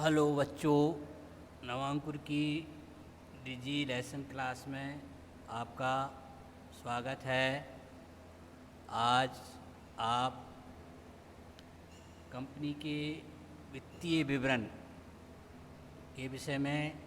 Hello बच्चों, नवांकुर की डिजी lesson class में आपका स्वागत है। आज आप कंपनी के वित्तीय विवरण के विषय में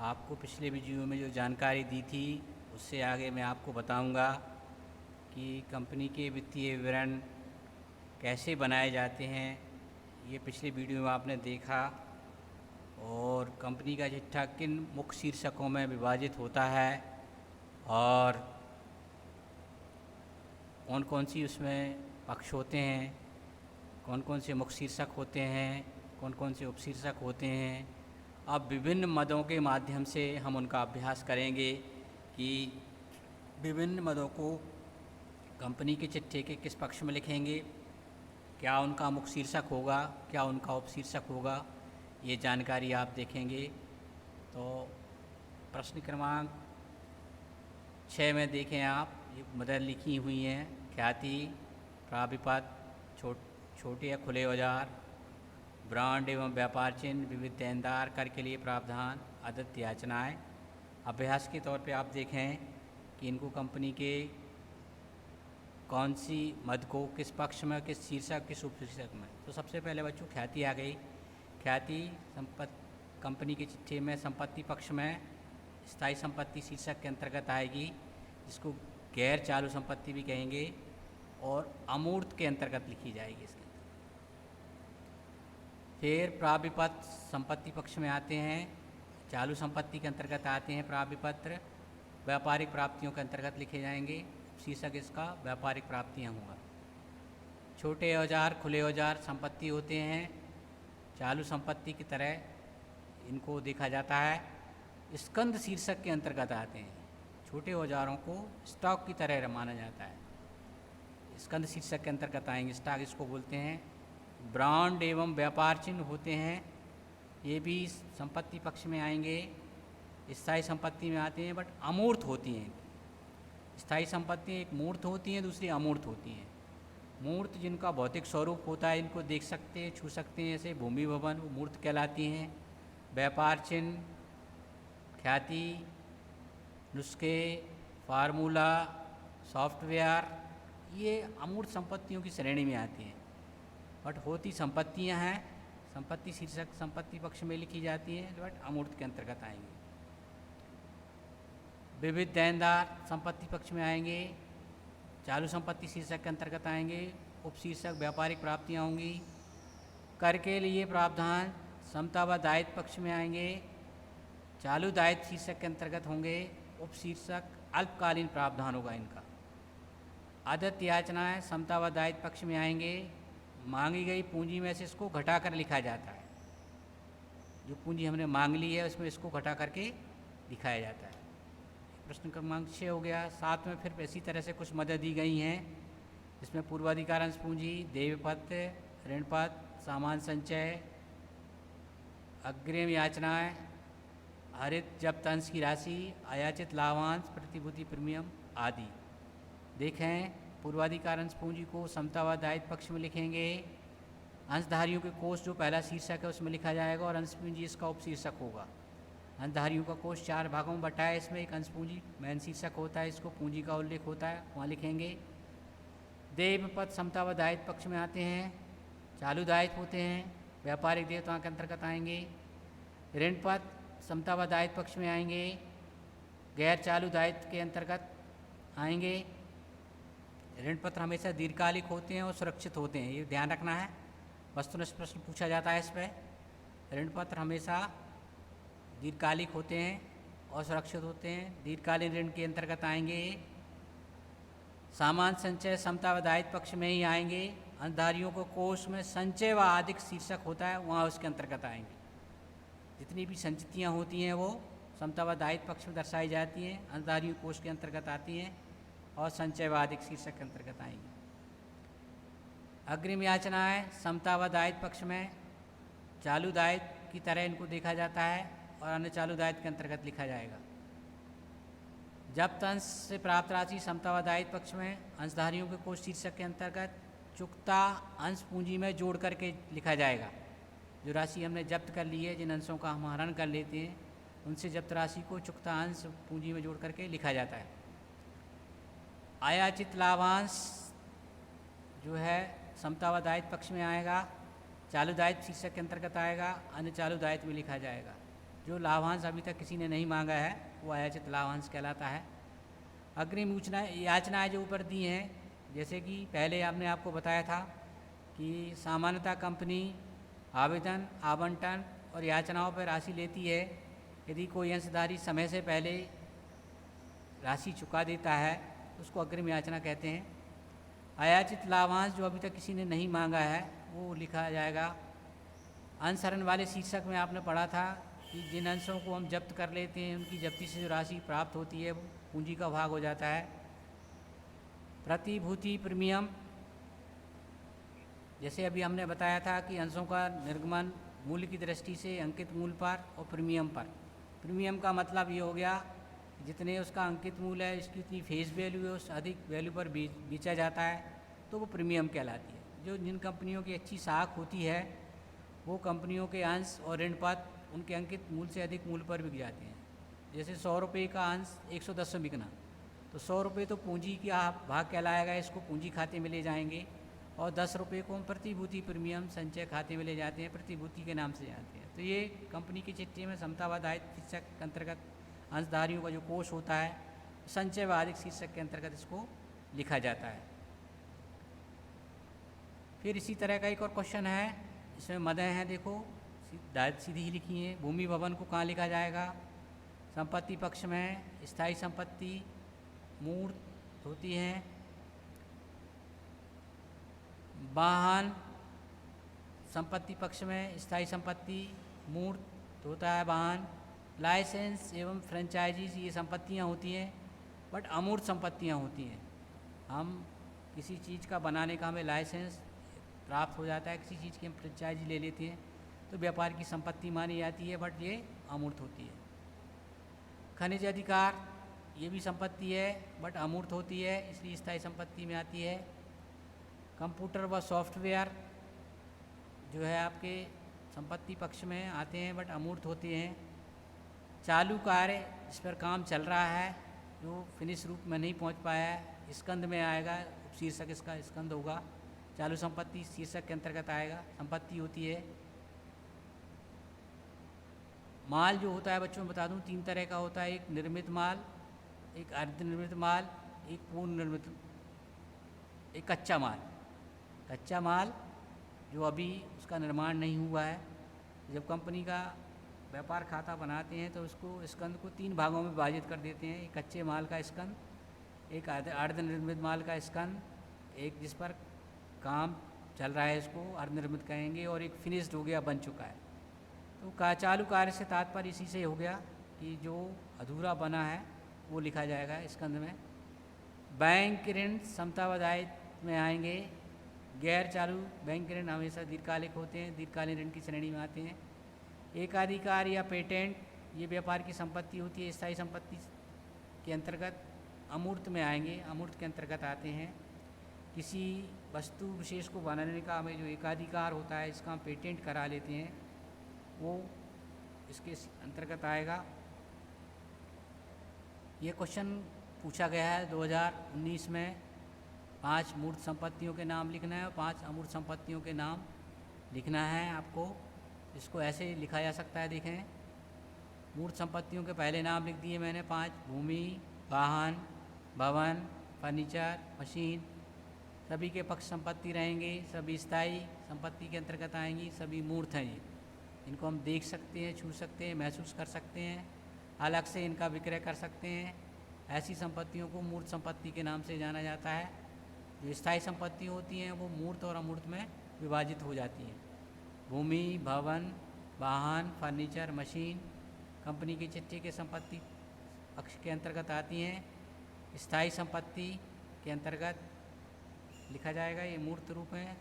आपको पिछले वीडियो में जो जानकारी दी थी उससे आगे मैं आपको बताऊंगा कि कंपनी के वित्तीय विवरण कैसे बनाए जाते हैं। ये पिछले वीडियो में आपने देखा। और कंपनी का चिट्ठा किन मुख्य शीर्षकों में विभाजित होता है और कौन कौन सी उसमें पक्ष होते हैं, कौन कौन से मुख्य शीर्षक होते हैं, कौन कौन से उपशीर्षक होते हैं। अब विभिन्न मदों के माध्यम से हम उनका अभ्यास करेंगे कि विभिन्न मदों को कंपनी के चिट्ठे के किस पक्ष में लिखेंगे, क्या उनका मुख्य शीर्षक होगा, क्या उनका उपशीर्षक होगा, ये जानकारी आप देखेंगे। तो प्रश्न क्रमांक 6 में देखें आप, ये मदद लिखी हुई हैं। ख्याति, प्राविपद, छोटे या खुले औजार, ब्रांड एवं व्यापार चिन्ह, विविध देनदार, कर के लिए प्रावधान, आदत याचनाएँ। अभ्यास के तौर पे आप देखें कि इनको कंपनी के कौन सी मद को किस पक्ष में, किस शीर्षक, किस उपशीर्षक में। तो सबसे पहले बच्चों ख्याति आ गई। ख्याति कंपनी के चिट्ठे में संपत्ति पक्ष में स्थायी संपत्ति शीर्षक के अंतर्गत आएगी, जिसको गैर चालू संपत्ति भी कहेंगे, और अमूर्त के अंतर्गत लिखी जाएगी इसके अंतर्गत। फिर प्राविपत्र संपत्ति पक्ष में आते हैं, चालू संपत्ति के अंतर्गत आते हैं प्राविपत्र, व्यापारिक प्राप्तियों के अंतर्गत लिखे जाएंगे। शीर्षक इसका व्यापारिक प्राप्तियां होगा। छोटे औजार, खुले औजार संपत्ति होते हैं, चालू संपत्ति की तरह इनको देखा जाता है, स्कंद शीर्षक के अंतर्गत आते हैं। छोटे औजारों को स्टॉक की तरह माना जाता है, स्कंद शीर्षक के अंतर्गत आएंगे, स्टॉक इसको बोलते हैं। ब्रांड एवं व्यापार चिन्ह होते हैं, ये भी संपत्ति पक्ष में आएंगे, स्थायी संपत्ति में आते हैं, बट अमूर्त होती हैं। स्थायी संपत्ति एक मूर्त होती हैं, दूसरी अमूर्त होती हैं। मूर्त जिनका भौतिक स्वरूप होता है, इनको देख सकते हैं, छू सकते हैं, जैसे भूमि भवन, वो मूर्त कहलाती हैं। व्यापार चिन्ह, ख्याति, नुस्खे, फार्मूला, सॉफ्टवेयर, ये अमूर्त संपत्तियों की श्रेणी में आती हैं, बट होती संपत्तियां हैं। संपत्ति शीर्षक संपत्ति पक्ष में लिखी जाती हैं, बट अमूर्त के अंतर्गत आएंगे। विविध देनदार संपत्ति पक्ष में आएंगे, चालू संपत्ति शीर्षक के अंतर्गत आएंगे। उपशीर्षक व्यापारिक प्राप्तियां होंगी। कर के लिए प्रावधान समता व दायित्व पक्ष में आएंगे, चालू दायित्व शीर्षक के अंतर्गत होंगे। उपशीर्षक अल्पकालीन प्रावधान होगा इनका। आदत याचनाएँ समता व दायित्व पक्ष में आएंगे, मांगी गई पूंजी में से इसको घटाकर लिखा जाता है। जो पूंजी हमने मांग ली है उसमें इसको घटा करके दिखाया जाता है। प्रश्न क्रमांक 6 हो गया। 7 में फिर इसी तरह से कुछ मदद दी गई हैं, जिसमें पूर्वाधिकार अंश पूंजी, देयपत्र, ऋणपत्र, सामान संचय, अग्रिम याचनाएँ, हरित जब्त अंश की राशि, आयाचित लाभांश, प्रतिभूति प्रीमियम आदि। देखें, पूर्वाधिकार अंश पूंजी को समता व दायित्व पक्ष में लिखेंगे। अंशधारियों के कोष जो पहला शीर्षक है उसमें लिखा जाएगा, और अंश पूंजी इसका उपशीर्षक होगा। अंशधारियों का कोष 4 भागों में बटा है, इसमें एक अंश पूंजी मेन शीर्षक होता है, इसको पूंजी का उल्लेख होता है, वहाँ लिखेंगे। देयपत्र समता व दायित्व पक्ष में आते हैं, चालू दायित्व होते हैं, व्यापारिक देयताओं के अंतर्गत आएंगे। ऋणपत्र समता व दायित्व पक्ष में आएंगे, गैर चालू दायित्व के अंतर्गत आएंगे। ऋणपत्र हमेशा दीर्घकालिक होते हैं और सुरक्षित होते हैं, ये ध्यान रखना है, वस्तुनिष्ठ प्रश्न पूछा जाता है इस पर। ऋणपत्र हमेशा दीर्घकालिक होते हैं और सुरक्षित होते हैं, दीर्घकालीन ऋण के अंतर्गत आएंगे। सामान संचय समता व दायित्व पक्ष में ही आएंगे। अंशधारियों को कोष में संचय व आदिक शीर्षक होता है, वहाँ उसके अंतर्गत आएंगे। जितनी भी संचितियाँ होती हैं वो समता व दायित्व पक्ष में दर्शाई जाती हैं, अंशधारियों कोष के अंतर्गत आती हैं और संचय व आदिक शीर्षक के अंतर्गत आएंगी। अग्रिम याचनाएँ समता व दायित्व पक्ष में चालू दायित्व की तरह इनको देखा जाता है और अन्य चालू दायित्व के अंतर्गत लिखा जाएगा। जब्त अंश से प्राप्त राशि समता व दायित्व पक्ष में अंशधारियों के कोष शीर्षक के अंतर्गत चुकता अंश पूंजी में जोड़ करके लिखा जाएगा। जो राशि हमने जब्त कर ली है, जिन अंशों का हम हरण कर लेते हैं, उनसे जब्त राशि को चुकता अंश पूंजी में जोड़ करके लिखा जाता है। आयाचित लाभांश जो है समतावा दायित्व पक्ष में आएगा, चालू दायित्व शीर्षक के अंतर्गत आएगा, अन्य चालू दायित्व में लिखा जाएगा। जो लाभांश अभी तक किसी ने नहीं मांगा है वो आयाचित लाभांश कहलाता है। अग्रिम याचनाएँ जो ऊपर दी हैं, जैसे कि पहले हमने आपको बताया था कि सामान्यतः कंपनी आवेदन, आवंटन और याचनाओं पर राशि लेती है। यदि कोई अंशधारी समय से पहले राशि चुका देता है उसको अग्रिम याचना कहते हैं। आयाचित लाभांश जो अभी तक किसी ने नहीं मांगा है वो लिखा जाएगा। अंशहरण वाले शीर्षक में आपने पढ़ा था कि जिन अंशों को हम जब्त कर लेते हैं उनकी जब्ती से जो राशि प्राप्त होती है वो पूंजी का भाग हो जाता है। प्रतिभूति प्रीमियम, जैसे अभी हमने बताया था कि अंशों का निर्गमन मूल्य की दृष्टि से अंकित मूल्य पर और प्रीमियम पर। प्रीमियम का मतलब ये हो गया जितने उसका अंकित मूल्य है इसकी उतनी फेस वैल्यू है, उस अधिक वैल्यू पर बेचा जाता है तो वो प्रीमियम कहलाती है। जो जिन कंपनियों की अच्छी साख होती है वो कंपनियों के अंश और ऋण पत्र उनके अंकित मूल्य से अधिक मूल्य पर बिक जाते हैं। जैसे 100 रुपये का अंश 110 में बिकना, तो 100 रुपये तो पूंजी का भाग कहलाएगा, इसको पूंजी खाते में ले जाएंगे, और 10 रुपये को हम प्रतिभूति प्रीमियम संचय खाते में ले जाते हैं, प्रतिभूति के नाम से जाते हैं। तो ये कंपनी की चिट्ठी में समतावा दायित्व शीर्षक के अंतर्गत अंशधारियों का जो कोष होता है संचय व आदिक शीर्षक के अंतर्गत इसको लिखा जाता है। फिर इसी तरह का एक और क्वेश्चन है, इसमें मदें हैं, देखो दायित्व सीधी ही लिखी है। भूमि भवन को कहाँ लिखा जाएगा? संपत्ति पक्ष में स्थायी संपत्ति मूर्त होती है। वाहन संपत्ति पक्ष में स्थायी संपत्ति मूर्त होता है वाहन। लाइसेंस एवं फ्रेंचाइजीज ये संपत्तियां होती हैं, बट अमूर्त संपत्तियां होती हैं। हम किसी चीज़ का बनाने का हमें लाइसेंस प्राप्त हो जाता है, किसी चीज़ की हम फ्रेंचाइजी ले लेते हैं तो व्यापार की संपत्ति मानी जाती है, बट ये अमूर्त होती है। खनिज अधिकार ये भी संपत्ति है बट अमूर्त होती है, इसलिए स्थायी संपत्ति में आती है। कंप्यूटर व सॉफ्टवेयर जो है आपके संपत्ति पक्ष में आते हैं बट अमूर्त होते हैं। चालू कार्य जिस पर काम चल रहा है जो फिनिश रूप में नहीं पहुंच पाया है स्कंद में आएगा, शीर्षक इसका स्कंद होगा। चालू संपत्ति शीर्षक के अंतर्गत आएगा, संपत्ति होती है। माल जो होता है बच्चों में बता दूं 3 तरह का होता है, एक निर्मित माल, एक अर्धनिर्मित माल, एक पूर्ण निर्मित, एक कच्चा माल। कच्चा माल जो अभी उसका निर्माण नहीं हुआ है, जब कंपनी का व्यापार खाता बनाते हैं तो उसको स्कंद को 3 भागों में विभाजित कर देते हैं। एक कच्चे माल का स्कंद, एक अर्धनिर्मित माल का स्कंद, एक जिस पर काम चल रहा है इसको अर्धनिर्मित कहेंगे, और एक फिनिश्ड हो गया, बन चुका है। तो चालू कार्य से तात्पर्य इसी से हो गया कि जो अधूरा बना है वो लिखा जाएगा स्कंद में। बैंक ऋण समतावा दायित्व में आएंगे। गैर चालू बैंक ऋण हमेशा दीर्घकालिक होते हैं, दीर्घकालीन ऋण की श्रेणी में आते हैं। एकाधिकार या पेटेंट ये व्यापार की संपत्ति होती है, स्थायी संपत्ति के अंतर्गत। अमूर्त में आएंगे, अमूर्त के अंतर्गत आते हैं। किसी वस्तु विशेष को बनाने का हमें जो एकाधिकार होता है, इसका हम पेटेंट करा लेते हैं, वो इसके अंतर्गत आएगा। ये क्वेश्चन पूछा गया है 2019 में। 5 मूर्त संपत्तियों के नाम लिखना है और 5 अमूर्त संपत्तियों के नाम लिखना है आपको। इसको ऐसे लिखा जा सकता है, देखें। मूर्त संपत्तियों के पहले नाम लिख दिए मैंने 5, भूमि, वाहन, भवन, फर्नीचर, मशीन, सभी के पक्ष संपत्ति रहेंगे, सभी स्थायी संपत्ति के अंतर्गत आएंगी, सभी मूर्त हैं। ये इनको हम देख सकते हैं, छू सकते हैं, महसूस कर सकते हैं, अलग से इनका विक्रय कर सकते हैं। ऐसी संपत्तियों को मूर्त संपत्ति के नाम से जाना जाता है। जो स्थायी संपत्ति होती हैं वो मूर्त और अमूर्त में विभाजित हो जाती हैं। भूमि, भवन, वाहन, फर्नीचर, मशीन कंपनी की चिट्ठी के संपत्ति पक्ष के अंतर्गत आती हैं। स्थायी संपत्ति के अंतर्गत लिखा जाएगा, ये मूर्त रूप है।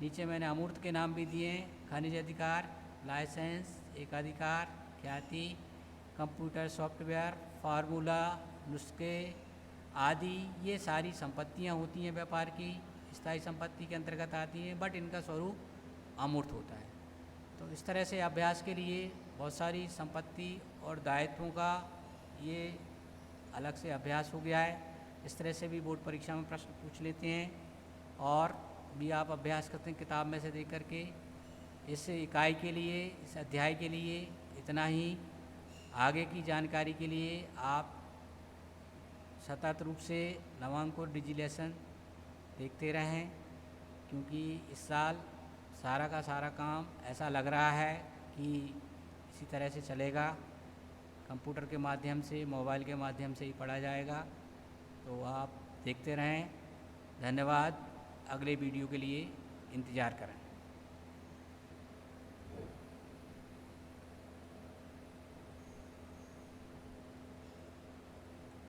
नीचे मैंने अमूर्त के नाम भी दिए हैं, खनिज अधिकार, लाइसेंस, एकाधिकार, ख्याति, कंप्यूटर सॉफ्टवेयर, फार्मूला, नुस्खे आदि। ये सारी संपत्तियां होती हैं व्यापार की, स्थायी संपत्ति के अंतर्गत आती हैं, बट इनका स्वरूप अमूर्त होता है। तो इस तरह से अभ्यास के लिए बहुत सारी संपत्ति और दायित्वों का ये अलग से अभ्यास हो गया है। इस तरह से भी बोर्ड परीक्षा में प्रश्न पूछ लेते हैं और भी आप अभ्यास करते हैं किताब में से देख करके। इस इकाई के लिए, इस अध्याय के लिए इतना ही। आगे की जानकारी के लिए आप सतत रूप से नवांकुर डिजिलेसन देखते रहें, क्योंकि इस साल सारा का सारा काम ऐसा लग रहा है कि इसी तरह से चलेगा। कंप्यूटर के माध्यम से, मोबाइल के माध्यम से ही पढ़ा जाएगा। तो आप देखते रहें। धन्यवाद। अगले वीडियो के लिए इंतज़ार करें।